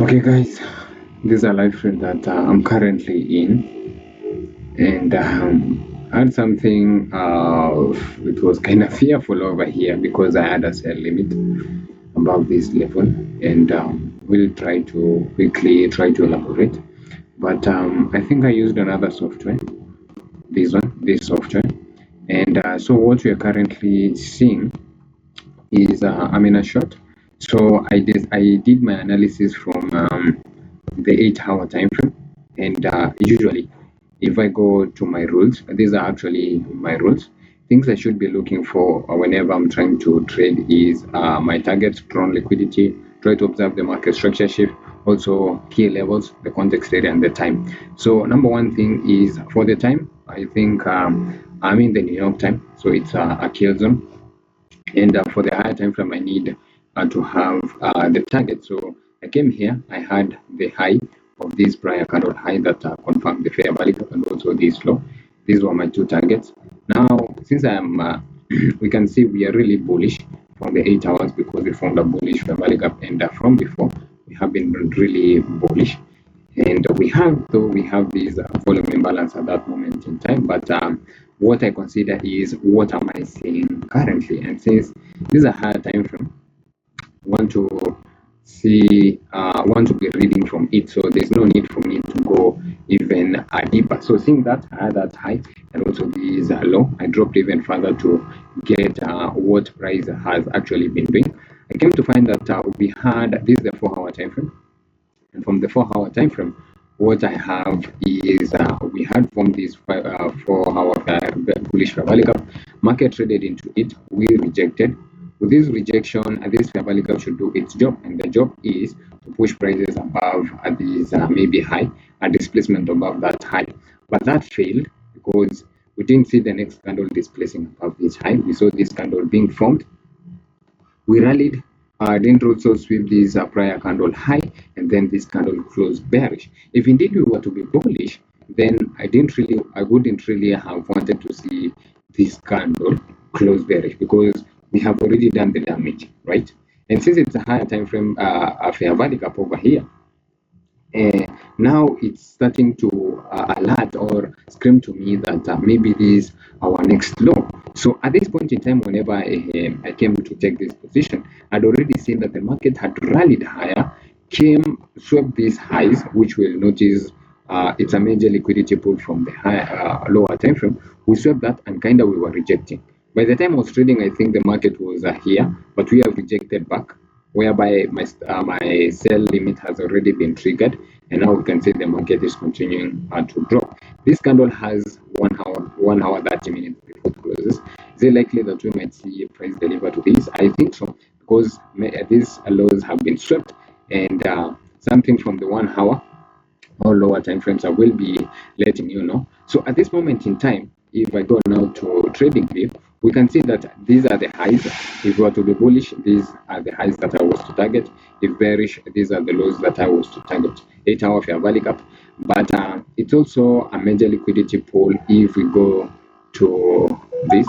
Okay, guys, this is a live stream that I'm currently in, and I had something. It was kind of fearful over here because I had a sell limit above this level, and we'll try to quickly try to elaborate. But I think I used another software, this software, and so what we are currently seeing is I'm in a short. So I did my analysis from the 8 hour time frame, and usually if I go to my rules, these are actually my rules. Things I should be looking for whenever I'm trying to trade is my target, strong liquidity, try to observe the market structure shift, also key levels, the context area, and the time. So number one thing is for the time. I think I'm in the New York time, so it's a kill zone, and for the higher time frame I need to have the target. So I came here, I had the high of this prior candle high that confirmed the fair value and also this low. These were my two targets. Now since I'm we can see we are really bullish from the 8 hours because we formed a bullish fair value gap, and from before we have been really bullish, and we have this volume imbalance at that moment in time. But what I consider is what am I seeing currently, and since this is a higher time frame, want to want to be reading from it, so there's no need for me to go even deeper. So seeing that I had that high and also this low, I dropped even further to get what price has actually been doing. I came to find that we had this is the 4 hour time frame, and from the 4 hour time frame, what I have is we had formed this 4 hour bullish fair value gap. Market traded into it. We rejected. With this rejection, this fair value gap should do its job, and the job is to push prices above this maybe high, a displacement above that high. But that failed because we didn't see the next candle displacing above this high. We saw this candle being formed, we rallied, didn't also sweep this prior candle high, and then this candle closed bearish. If indeed we were to be bullish, then I wouldn't really have wanted to see this candle close bearish because we have already done the damage, right? And since it's a higher time frame, a fair value gap over here, now it's starting to alert or scream to me that maybe this is our next low. So at this point in time, whenever I came to take this position, I'd already seen that the market had rallied higher, swept these highs, which we'll notice it's a major liquidity pull from the lower time frame. We swept that and kind of we were rejecting. By the time I was trading, I think the market was here, but we have rejected back, whereby my sell limit has already been triggered, and now we can see the market is continuing to drop. This candle has 1 hour 30 minutes before it closes. Is it likely that we might see a price deliver to this? I think so, because these lows have been swept, and something from the 1 hour or lower time frames I will be letting you know. So at this moment in time, if I go now to trading view, we can see that these are the highs. If we were to be bullish, these are the highs that I was to target. If bearish, these are the lows that I was to target. 8 hour fair value gap, but it's also a major liquidity pool. If we go to this,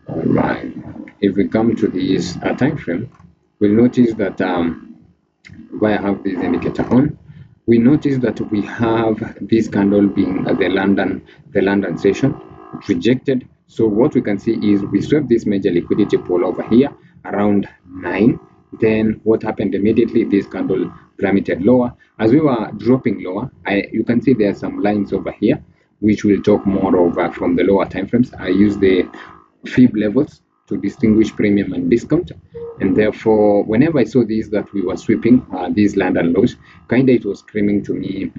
all right, if we come to this time frame, we'll notice that where I have this indicator on, we notice that we have this candle being the London session rejected. So what we can see is we swept this major liquidity pool over here around 9. Then what happened immediately? This candle plummeted lower. As we were dropping lower, you can see there are some lines over here, which we'll talk more over from the lower time frames. I use the fib levels to distinguish premium and discount, and therefore whenever I saw these that we were sweeping these London lows, kinda it was screaming to me,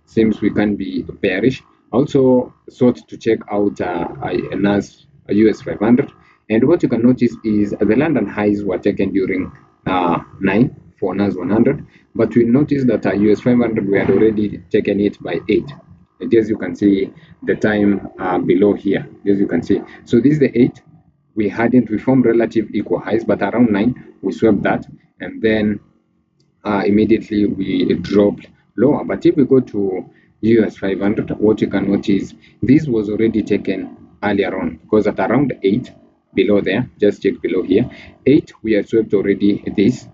seems we can be bearish. Also sought to check out a NAS a US 500, and what you can notice is the London highs were taken during 9 for NAS 100, but we noticed that US 500 we had already taken it by 8. And as you can see the time below here, as you can see, so this is the 8. We formed relative equal highs, but around 9 we swept that, and then immediately we dropped lower. But if we go to US 500, what you can notice, this was already taken earlier on, because at around 8 below there. Just check below here. 8, we have swept already these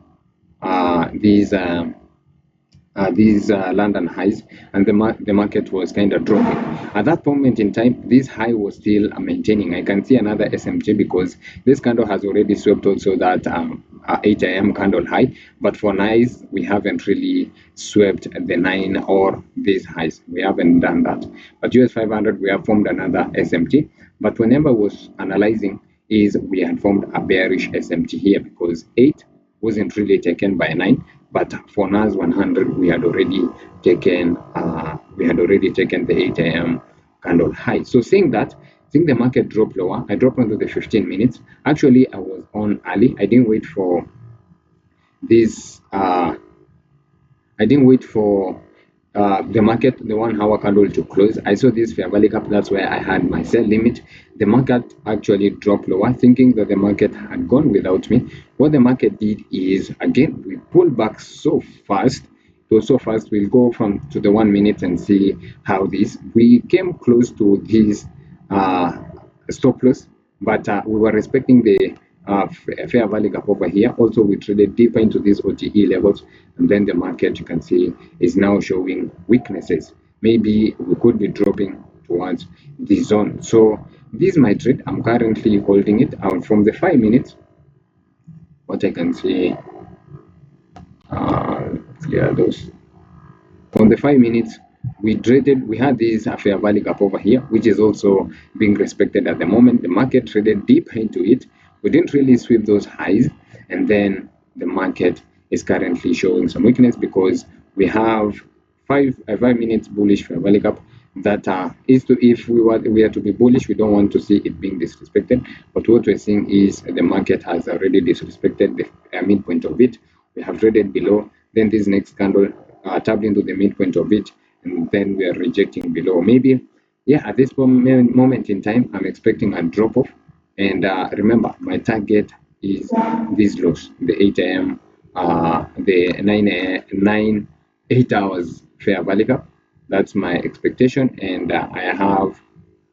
London highs, and the market was kind of dropping. At that moment in time, this high was still maintaining. I can see another SMG because this candle has already swept also that 8 a.m. candle high, but for nice, we haven't really swept the 9 or these highs. We haven't done that. But US 500, we have formed another SMT. But whenever I was analyzing, is we had formed a bearish SMT here because 8 wasn't really taken by 9, but for NAS 100 we had already taken the 8 a.m. candle high. So seeing that, seeing the market drop lower, I dropped onto the 15 minutes. Actually, I was on early. This I didn't wait for the market, the 1 hour candle to close. I saw this fair value gap. That's where I had my sell limit. The market actually dropped lower, thinking that the market had gone without me. What the market did is, again, we pulled back so fast. It was so fast. We'll go from to the 1 minute and see how this. We came close to this uh, stop loss, but we were respecting the fair value gap over here. Also, we traded deeper into these OTE levels, and then the market, you can see, is now showing weaknesses. Maybe we could be dropping towards the zone. So this is my trade. I'm currently holding it out from the 5 minutes. What I can see, clear those. On the 5 minutes, we had this fair value gap over here, which is also being respected at the moment. The market traded deep into it. We didn't really sweep those highs, and then the market is currently showing some weakness because we have 5 minutes bullish fair value gap. That is to, if we are to be bullish, we don't want to see it being disrespected. But what we're seeing is the market has already disrespected the midpoint of it. We have traded below. Then this next candle tapped into the midpoint of it, and then we are rejecting below. Maybe, yeah, at this moment in time, I'm expecting a drop off. And remember, my target is these lows, the 8 a.m., the 8 hours fair value gap. That's my expectation, and I have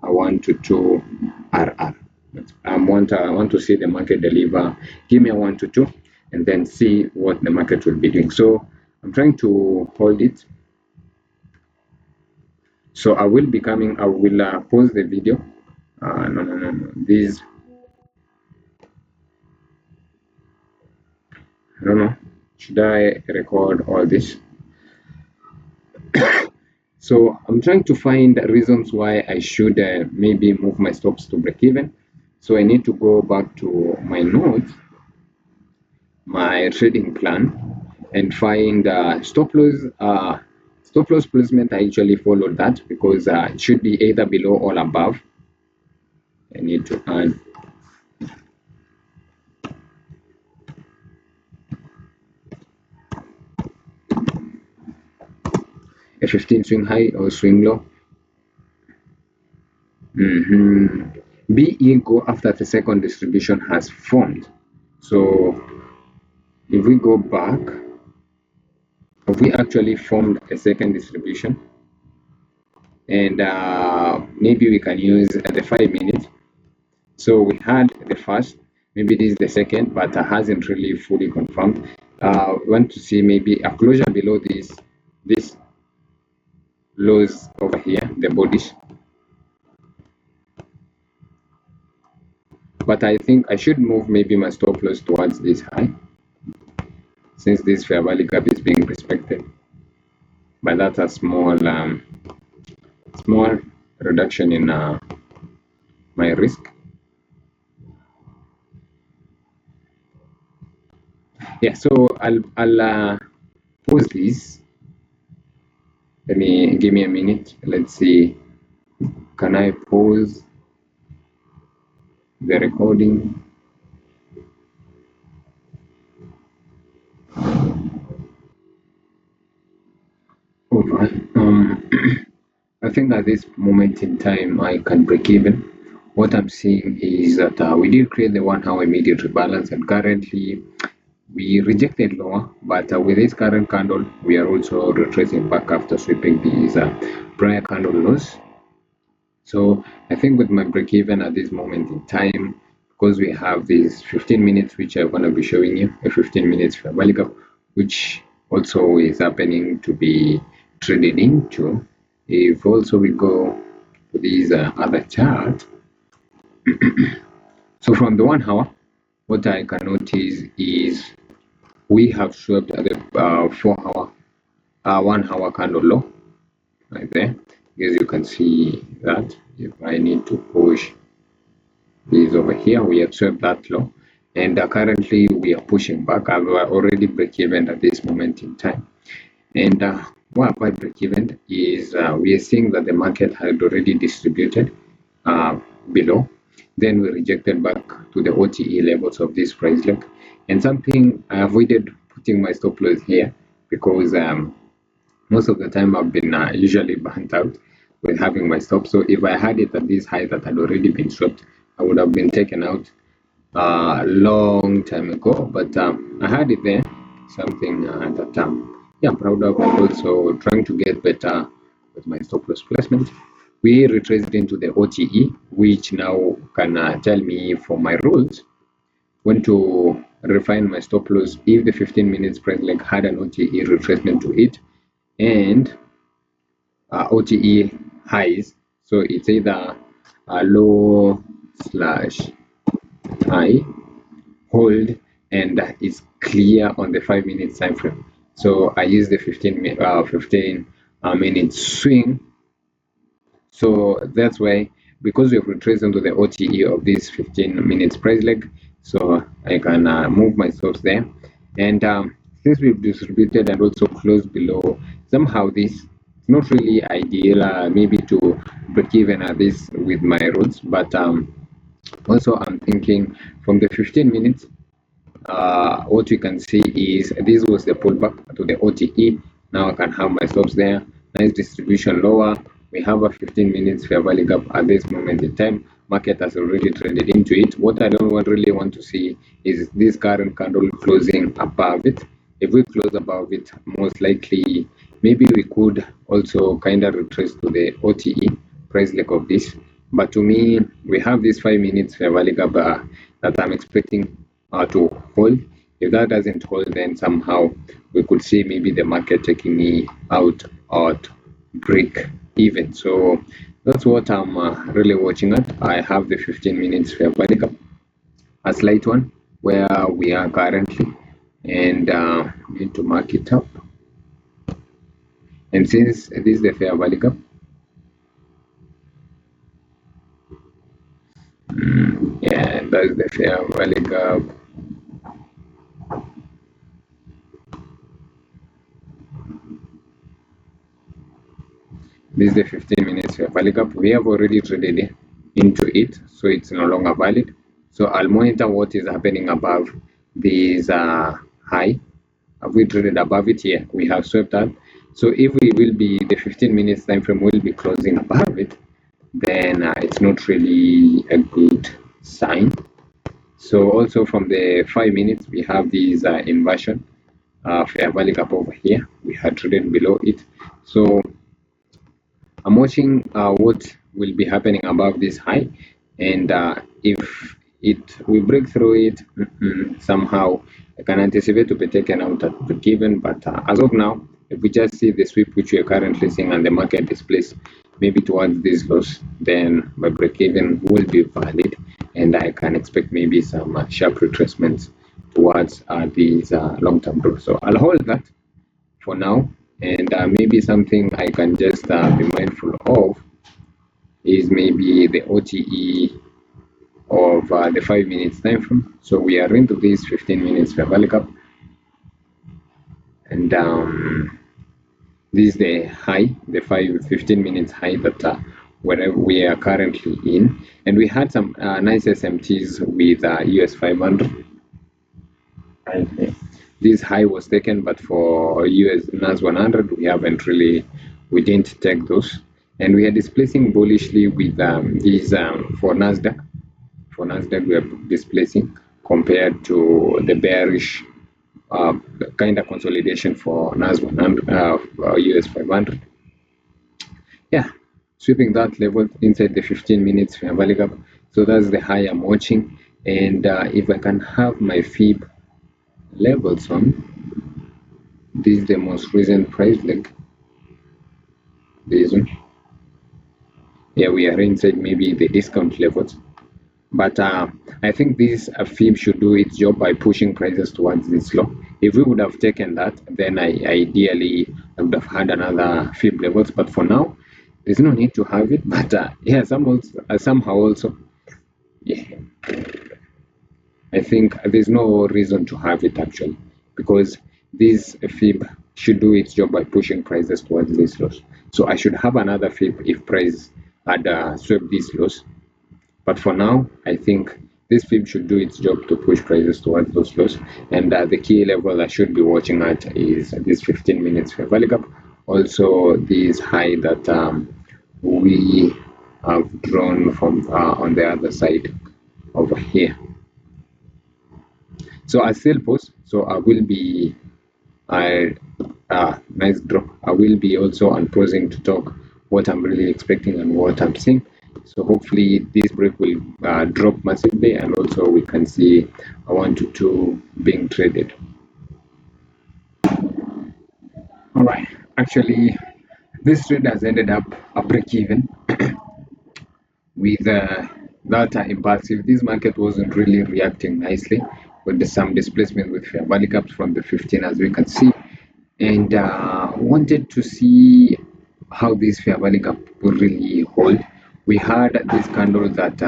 a 1 to 2 RR. I want to see the market deliver. Give me a 1 to 2, and then see what the market will be doing. So I'm trying to hold it. So I will be coming. I will pause the video. No. This, I don't know. Should I record all this? So I'm trying to find reasons why I should maybe move my stops to break even. So I need to go back to my notes, my trading plan, and find stop loss placement. I actually followed that because it should be either below or above. I need to add a 15 swing high or swing low. BE go after the second distribution has formed. So if we go back, if we actually formed a second distribution, and maybe we can use the 5 minutes. So we had the first, maybe this is the second, but hasn't really fully confirmed. We want to see maybe a closure below this lows over here, the bodies. But I think I should move maybe my stop loss towards this high, since this fair value gap is being respected. But that's a small reduction in my risk. Yeah, so I'll pause this. Let me give me a minute. Let's see. Can I pause the recording? Over. I think at this moment in time I can break even. What I'm seeing is that we did create the 1 hour immediate rebalance, and currently we rejected lower, but with this current candle we are also retracing back after sweeping these prior candle lows. So I think with my break even at this moment in time, because we have these 15 minutes which I'm going to be showing you, a 15 minutes fair value gap, which also is happening to be traded into. If also we go to these other chart, so from the 1 hour, what I can notice is we have swept at the 4 hour 1 hour candle low right there. As you can see that if I need to push this over here, we have swept that low, and currently we are pushing back. I've already break even at this moment in time, and why break even is we are seeing that the market had already distributed below, then we rejected back to the OTE levels of this price leg, and something I avoided putting my stop loss here because most of the time I've been usually burnt out with having my stop. So if I had it at this high that had already been swept, I would have been taken out a long time ago. But I had it there, something that yeah, I'm proud of, and also trying to get better with my stop loss placement. We retraced into the OTE, which now can tell me for my rules when to refine my stop loss if the 15 minutes price leg had an OTE retracement to it and OTE highs. So it's either a low slash high, hold, and it's clear on the 5 minute time frame. So I use the 15 minute swing. So that's why, because we have retraced into the OTE of this 15 minutes price leg, so I can move my stops there. And since we've distributed and also closed below, somehow this is not really ideal, maybe to break even at this with my rules, but also I'm thinking from the 15 minutes, what we can see is this was the pullback to the OTE. Now I can have my stops there. Nice distribution lower. We have a 15 minutes fair value gap at this moment in time. Market has already traded into it. What I don't really want to see is this current candle closing above it. If we close above it, most likely maybe we could also kind of retrace to the OTE price leg of this. But to me, we have this 5 minutes fair value gap that I'm expecting to hold. If that doesn't hold, then somehow we could see maybe the market taking me out at break even. So that's what I'm really watching at. I have the 15 minutes fair value gap, a slight one where we are currently, and need to mark it up. And since this is the fair value gap, yeah, that's the fair value gap. This is the 15 minutes fair value gap. We have already traded into it, so it's no longer valid. So I'll monitor what is happening above this high. Have we traded above it? Yeah, we have swept up. So if we will be the 15 minutes time frame will be closing above it, then it's not really a good sign. So also from the 5 minutes, we have this inversion fair value gap over here. We had traded below it. So I'm watching what will be happening above this high, and if it we break through it somehow, I can anticipate to be taken out at the given. But as of now, if we just see the sweep which we are currently seeing and the market is placed maybe towards this loss, then my break even will be valid, and I can expect maybe some sharp retracements towards these long-term growth. So I'll hold that for now, and maybe something I can just be mindful of is maybe the OTE of the 5 minutes time frame. So we are into this 15 minutes fair value gap, and this is the high, the 15 minutes high that wherever we are currently in, and we had some nice SMTs with US 500 right here. This high was taken, but for US NAS 100, we didn't take those, and we are displacing bullishly with these for Nasdaq. For Nasdaq, we are displacing compared to the bearish uh, kind of consolidation for NAS 100, US 500. Yeah, sweeping that level inside the 15 minutes fair value gap. So that's the high I'm watching, And if I can have my fib levels on, this is the most recent price link. This one. Yeah, we are inside maybe the discount levels. But I think this fib should do its job by pushing prices towards this low. If we would have taken that, then I ideally would have had another fib levels. But for now, there's no need to have it. But yeah, somehow also, yeah, I think there's no reason to have it actually, because this fib should do its job by pushing prices towards these lows. So I should have another fib if price had swept these lows. But for now, I think this fib should do its job to push prices towards those lows. And the key level I should be watching at is this 15 minutes fair value gap. Also, this high that we have drawn from on the other side over here. So I still post. So I will be I nice drop. I will be also unpausing to talk what I'm really expecting and what I'm seeing. So hopefully this break will drop massively, and also we can see a 1 to 2 being traded. All right. Actually, this trade has ended up a break even with that impulsive. This market wasn't really reacting nicely with some displacement with fair value gaps from the 15, as we can see, and wanted to see how this fair value gap will really hold. We had this candle that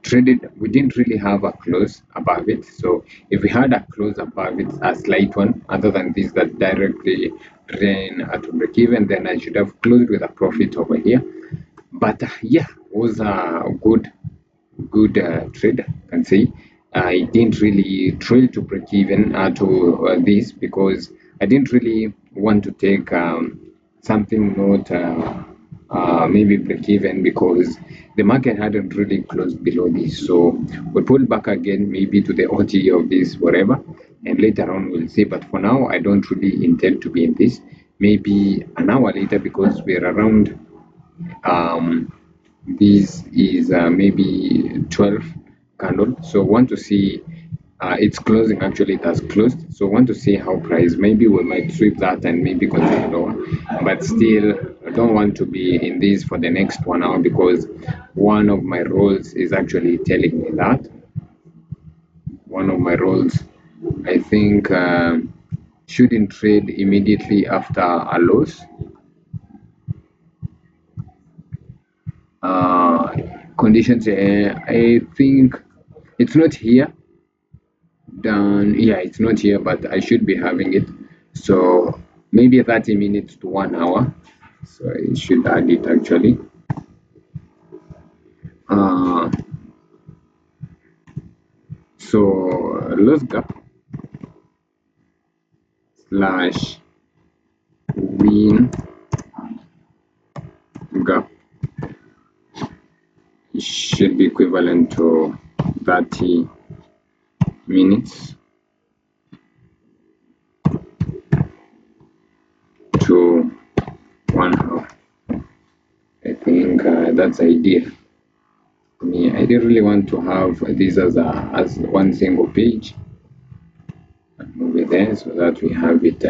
traded. We didn't really have a close above it. So if we had a close above it, a slight one, other than this that directly ran to break even, then I should have closed with a profit over here. But yeah, was a good trade, I can say. I didn't really trail to break even to this because I didn't really want to take something not maybe break even, because the market hadn't really closed below this. So we pulled back again, maybe to the OT of this, whatever, and later on we'll see. But for now, I don't really intend to be in this. Maybe an hour later, because we're around um, this is maybe 12 candle. So want to see it's closing. Actually it has closed, so want to see how price, maybe we might sweep that and maybe continue lower. But still I don't want to be in this for the next 1 hour, because one of my roles is actually telling me that one of my roles, I think, shouldn't trade immediately after a loss. uh, Conditions, I think it's not here. Then yeah, it's not here, but I should be having it. So maybe 30 minutes to 1 hour. So I should add it actually. Uh, so loss gap slash win gap should be equivalent to 30 minutes to 1 hour. I think that's ideal. Me, I didn't really want to have this as one single page. Move it there so that we have it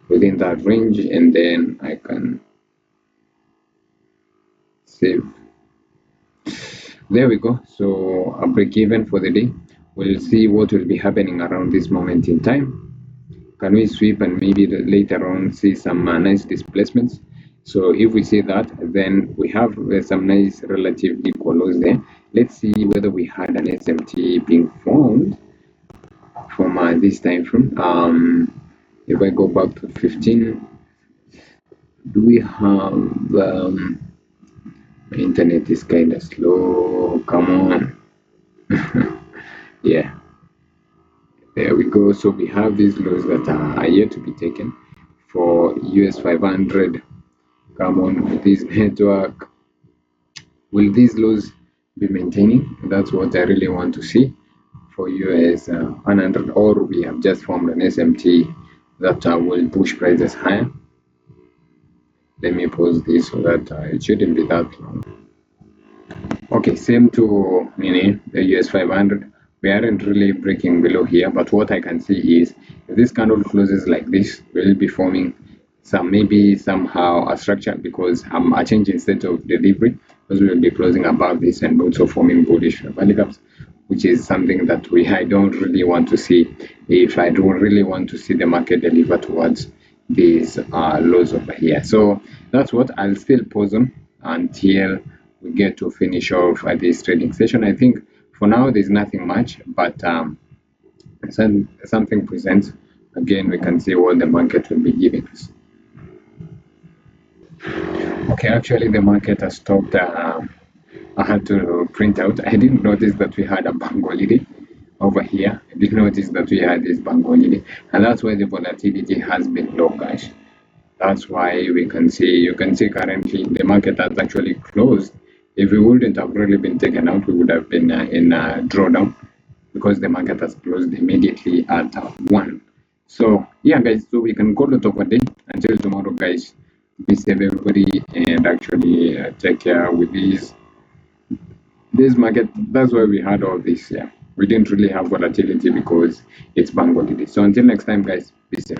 within that range, and then I can save. There we go. So a break even for the day. We'll see what will be happening around this moment in time. Can we sweep and maybe later on see some nice displacements? So if we see that, then we have some nice relative equal lows there. Let's see whether we had an SMT being formed from this time frame. If I go back to 15, do we have my internet is kind of slow, come on. Yeah, there we go. So we have these lows that are yet to be taken for US 500. Come on with this network. Will these lows be maintaining? That's what I really want to see for US 100, or we have just formed an SMT that will push prices higher. Let me pause this so that it shouldn't be that long. Okay, same to the US 500. We aren't really breaking below here, but what I can see is if this candle closes like this, we'll be forming some maybe somehow a structure because a change in state of delivery because we will be closing above this and also forming bullish value gaps, which is something that I don't really want to see. If I don't really want to see the market deliver towards these lows over here. So that's what I'll still pause on until we get to finish off this trading session. I think for now there's nothing much, but something presents. Again, we can see what the market will be giving us. Okay, actually the market has stopped. I had to print out. I didn't notice that we had a bank holiday over here. I didn't notice that we had this bank holiday, and that's why the volatility has been low, guys. That's why you can see currently the market has actually closed. If we wouldn't have really been taken out, we would have been in a drawdown because the market has closed immediately at 1. So, yeah, guys, so we can call it over day until tomorrow, guys. Be safe, everybody, and actually take care with this market. That's why we had all this. Yeah, we didn't really have volatility because it's bank holiday. So, until next time, guys, be safe.